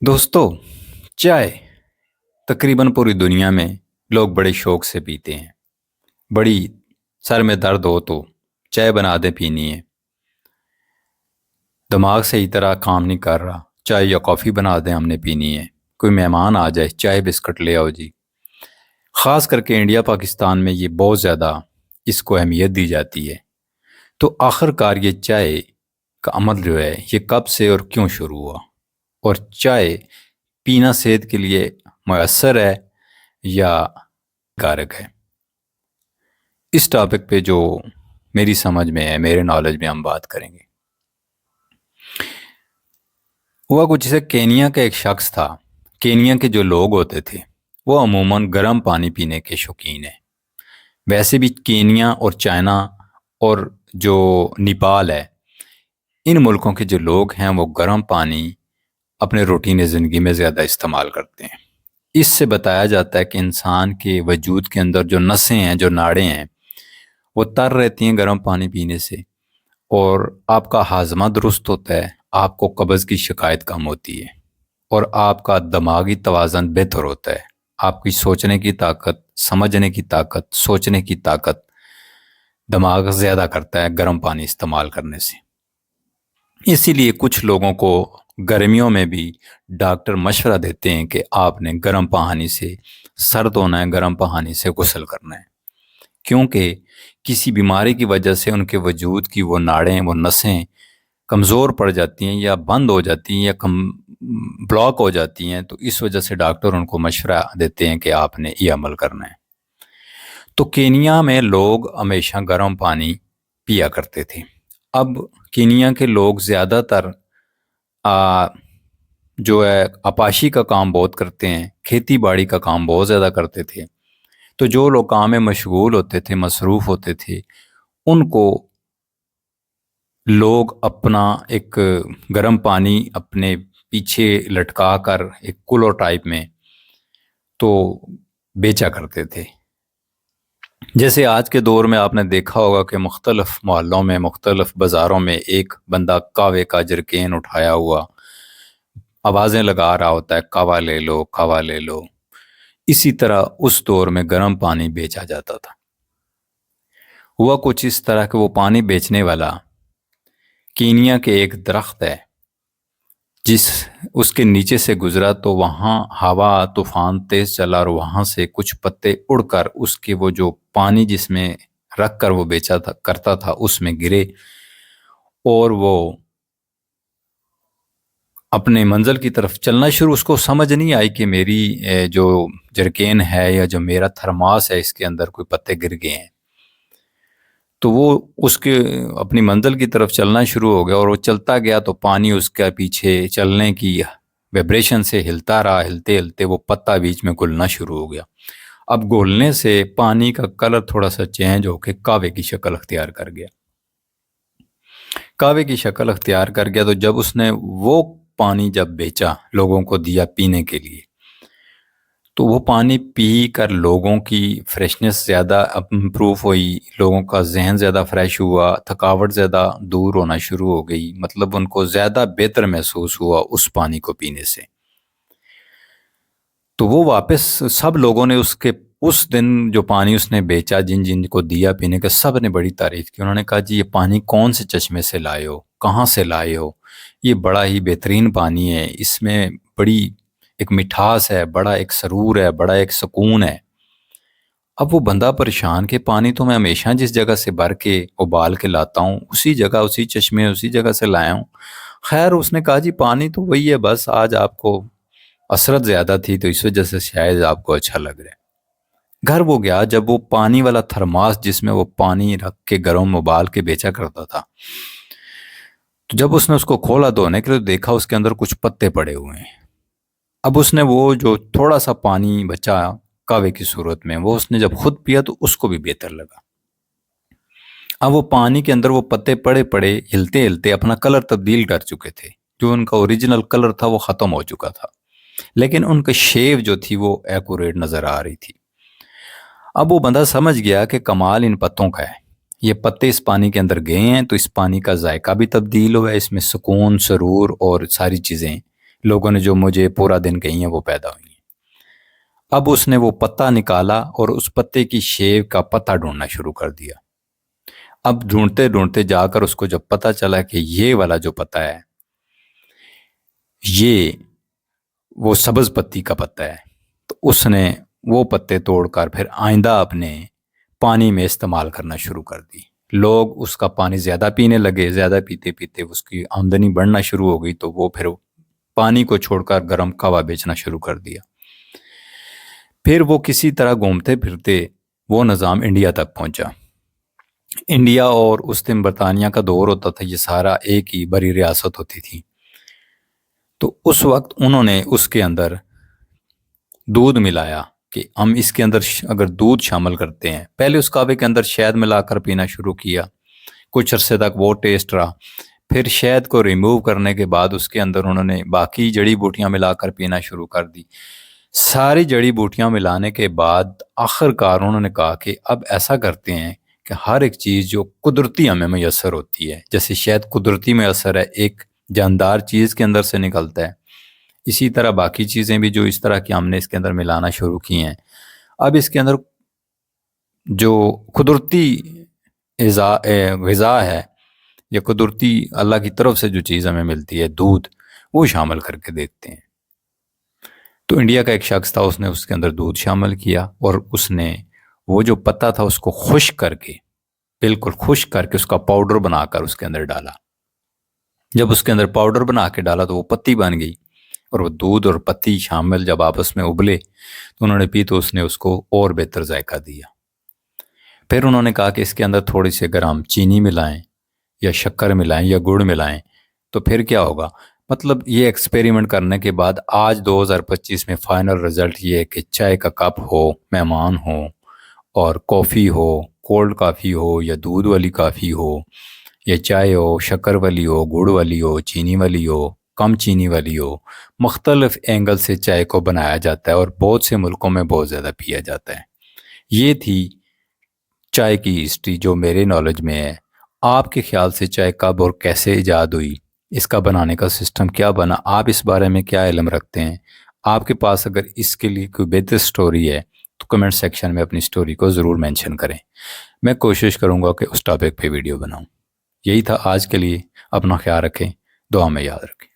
दोस्तों, चाय तकरीबन पूरी दुनिया में लोग बड़े शौक से पीते हैं। बड़ी सर में दर्द हो तो चाय बना दे पीनी है। दिमाग सही तरह काम नहीं कर रहा, चाय या कॉफ़ी बना दें हमने पीनी है। कोई मेहमान आ जाए, चाय बिस्कुट ले आओ जी। ख़ास करके इंडिया पाकिस्तान में ये बहुत ज़्यादा इसको अहमियत दी जाती है। तो आखिरकार ये चाय का अमल जो है ये कब से और क्यों शुरू हुआ, और चाय पीना सेहत के लिए मयसर है या कारक है। इस टॉपिक पे जो मेरी समझ में है, मेरे नॉलेज में हम बात करेंगे। हुआ कुछ जैसे केनिया का एक शख्स था। केनिया के जो लोग होते थे वो अमूमन गर्म पानी पीने के शौकीन है। वैसे भी केनिया और चाइना और जो नेपाल है, इन मुल्कों के जो लोग हैं वो गर्म पानी अपने रूटीन ज़िंदगी में ज़्यादा इस्तेमाल करते हैं। इससे बताया जाता है कि इंसान के वजूद के अंदर जो नसें हैं, जो नाड़ें हैं, वो तर रहती हैं गर्म पानी पीने से, और आपका हाजमा दुरुस्त होता है, आपको कब्ज़ की शिकायत कम होती है, और आपका दिमागी तवाज़न बेहतर होता है। आपकी सोचने की ताकत, समझने की ताकत, सोचने की ताकत दिमाग ज़्यादा करता है गर्म पानी इस्तेमाल करने से। इसीलिए कुछ लोगों को गर्मियों में भी डॉक्टर मशवरा देते हैं कि आपने गर्म पानी से सर धोना है, गर्म पानी से गुस्ल करना है, क्योंकि किसी बीमारी की वजह से उनके वजूद की वो नाड़ें, वो नसें कमज़ोर पड़ जाती हैं या बंद हो जाती हैं या कम ब्लॉक हो जाती हैं। तो इस वजह से डॉक्टर उनको मशवरा देते हैं कि आपने ये अमल करना है। तो केनिया में लोग हमेशा गर्म पानी पिया करते थे। अब केनिया के लोग ज़्यादातर आ, जो है अपाशी का काम बहुत करते हैं, खेती बाड़ी का काम बहुत ज़्यादा करते थे। तो जो लोग काम में मशगूल होते थे, मसरूफ़ होते थे, उनको लोग अपना एक गर्म पानी अपने पीछे लटका कर एक कुलो टाइप में तो बेचा करते थे। जैसे आज के दौर में आपने देखा होगा कि मुख्तलिफ मोहल्लों में, मुख्तलिफ बाज़ारों में एक बंदा कावे का जरकेन उठाया हुआ आवाज़ें लगा रहा होता है, कावा ले लो, कावा ले लो। इसी तरह उस दौर में गर्म पानी बेचा जाता था। हुआ कुछ इस तरह कि वो पानी बेचने वाला कीनिया के एक दरख्त है, जिस उसके नीचे से गुजरा तो वहाँ हवा तूफान तेज चला और वहाँ से कुछ पत्ते उड़कर उसके वो जो पानी जिसमें रख कर वो बेचा था करता था उसमें गिरे, और वो अपने मंजिल की तरफ चलना शुरू। उसको समझ नहीं आई कि मेरी जो जरकेन है या जो मेरा थर्मास है इसके अंदर कोई पत्ते गिर गए हैं। तो वो उसके अपनी मंजिल की तरफ चलना शुरू हो गया, और वो चलता गया तो पानी उसके पीछे चलने की वाइब्रेशन से हिलता रहा। हिलते हिलते वो पत्ता बीच में घुलना शुरू हो गया। अब घुलने से पानी का कलर थोड़ा सा चेंज होकर कावे की शक्ल अख्तियार कर गया। कावे की शक्ल अख्तियार कर गया तो जब उसने वो पानी जब बेचा, लोगों को दिया पीने के लिए, तो वो पानी पी कर लोगों की फ्रेशनेस ज़्यादा इम्प्रूव हुई, लोगों का जहन ज़्यादा फ्रेश हुआ, थकावट ज़्यादा दूर होना शुरू हो गई। मतलब उनको ज़्यादा बेहतर महसूस हुआ उस पानी को पीने से। तो वो वापस सब लोगों ने उसके उस दिन जो पानी उसने बेचा, जिन जिन को दिया पीने का, सब ने बड़ी तारीफ़ की। उन्होंने कहा जी ये पानी कौन से चश्मे से लाए हो, कहाँ से लाए हो, ये बड़ा ही बेहतरीन पानी है, इसमें बड़ी एक मिठास है, बड़ा एक सरूर है, बड़ा एक सुकून है। अब वो बंदा परेशान कि पानी तो मैं हमेशा जिस जगह से भर के उबाल के लाता हूँ उसी जगह, उसी चश्मे, उसी जगह से लाया हूँ। खैर उसने कहा जी पानी तो वही है, बस आज आपको असरत ज़्यादा थी तो इस वजह से शायद आपको अच्छा लग रहा है। घर वो गया, जब वो पानी वाला थर्मास जिसमें वो पानी रख के गर्म उबाल के बेचा करता था, तो जब उसने उसको खोला धोने के लिए देखा उसके अंदर कुछ पत्ते पड़े हुए हैं। अब उसने वो जो थोड़ा सा पानी बचा कावे की सूरत में, वो उसने जब खुद पिया तो उसको भी बेहतर लगा। अब वो पानी के अंदर वो पत्ते पड़े पड़े हिलते हिलते अपना कलर तब्दील कर चुके थे। जो उनका ओरिजिनल कलर था वो ख़त्म हो चुका था, लेकिन उनका शेव जो थी वो एक्यूरेट नज़र आ रही थी। अब वो बंदा समझ गया कि कमाल इन पत्तों का है, ये पत्ते इस पानी के अंदर गए हैं तो इस पानी का जायका भी तब्दील हुआ है, इसमें सुकून, सरूर और सारी चीज़ें لوگوں نے جو مجھے پورا دن کہی ہیں وہ پیدا ہوئی ہیں۔ اب اس نے وہ پتا نکالا اور اس پتے کی شیو کا پتا ڈھونڈنا شروع کر دیا۔ اب ڈھونڈتے ڈھونڈتے جا کر اس کو جب پتا چلا کہ یہ والا جو پتا ہے یہ وہ سبز پتی کا پتا ہے، تو اس نے وہ پتے توڑ کر پھر آئندہ اپنے پانی میں استعمال کرنا شروع کر دی۔ لوگ اس کا پانی زیادہ پینے لگے، زیادہ پیتے پیتے اس کی آمدنی بڑھنا شروع ہو گئی، تو وہ پھر پانی کو چھوڑ کر گرم قہوہ بیچنا شروع کر دیا۔ پھر وہ کسی طرح گھومتے پھرتے وہ نظام انڈیا تک پہنچا۔ انڈیا اور اس دن برطانیہ کا دور ہوتا تھا، یہ سارا ایک ہی بڑی ریاست ہوتی تھی۔ تو اس وقت انہوں نے اس کے اندر دودھ ملایا کہ ہم اس کے اندر اگر دودھ شامل کرتے ہیں، پہلے اس کعوے کے اندر شہد ملا کر پینا شروع کیا، کچھ عرصے تک وہ ٹیسٹ رہا۔ پھر شہد کو ریموو کرنے کے بعد اس کے اندر انہوں نے باقی جڑی بوٹیاں ملا کر پینا شروع کر دی۔ ساری جڑی بوٹیاں ملانے کے بعد آخر کار انہوں نے کہا کہ اب ایسا کرتے ہیں کہ ہر ایک چیز جو قدرتی ہمیں میسر ہوتی ہے، جیسے شہد قدرتی میسر ہے، ایک جاندار چیز کے اندر سے نکلتا ہے، اسی طرح باقی چیزیں بھی جو اس طرح کی ہم نے اس کے اندر ملانا شروع کی ہیں۔ اب اس کے اندر جو قدرتی غذا ہے یا قدرتی اللہ کی طرف سے جو چیز ہمیں ملتی ہے، دودھ، وہ شامل کر کے دیکھتے ہیں۔ تو انڈیا کا ایک شخص تھا، اس نے اس کے اندر دودھ شامل کیا اور اس نے وہ جو پتا تھا اس کو خشک کر کے، بالکل خشک کر کے اس کا پاؤڈر بنا کر اس کے اندر ڈالا۔ جب اس کے اندر پاؤڈر بنا کے ڈالا تو وہ پتی بن گئی، اور وہ دودھ اور پتی شامل جب آپس میں ابلے تو انہوں نے پی، تو اس نے اس کو اور بہتر ذائقہ دیا۔ پھر انہوں نے کہا کہ اس کے اندر تھوڑی سی اگر ہم چینی ملائیں یا شکر ملائیں یا گڑ ملائیں تو پھر کیا ہوگا۔ مطلب یہ ایکسپیریمنٹ کرنے کے بعد آج 2025 میں فائنل رزلٹ یہ ہے کہ چائے کا کپ ہو، مہمان ہو، اور کافی ہو، کولڈ کافی ہو یا دودھ والی کافی ہو، یا چائے ہو شکر والی ہو، گڑ والی ہو، چینی والی ہو، کم چینی والی ہو، مختلف اینگل سے چائے کو بنایا جاتا ہے اور بہت سے ملکوں میں بہت زیادہ پیا جاتا ہے۔ یہ تھی چائے کی ہسٹری جو میرے نالج میں ہے۔ آپ کے خیال سے چائے کب اور کیسے ایجاد ہوئی، اس کا بنانے کا سسٹم کیا بنا، آپ اس بارے میں کیا علم رکھتے ہیں؟ آپ کے پاس اگر اس کے لیے کوئی بہتر سٹوری ہے تو کمنٹ سیکشن میں اپنی سٹوری کو ضرور مینشن کریں، میں کوشش کروں گا کہ اس ٹاپک پہ ویڈیو بناؤں۔ یہی تھا آج کے لیے، اپنا خیال رکھیں، دعا میں یاد رکھیں۔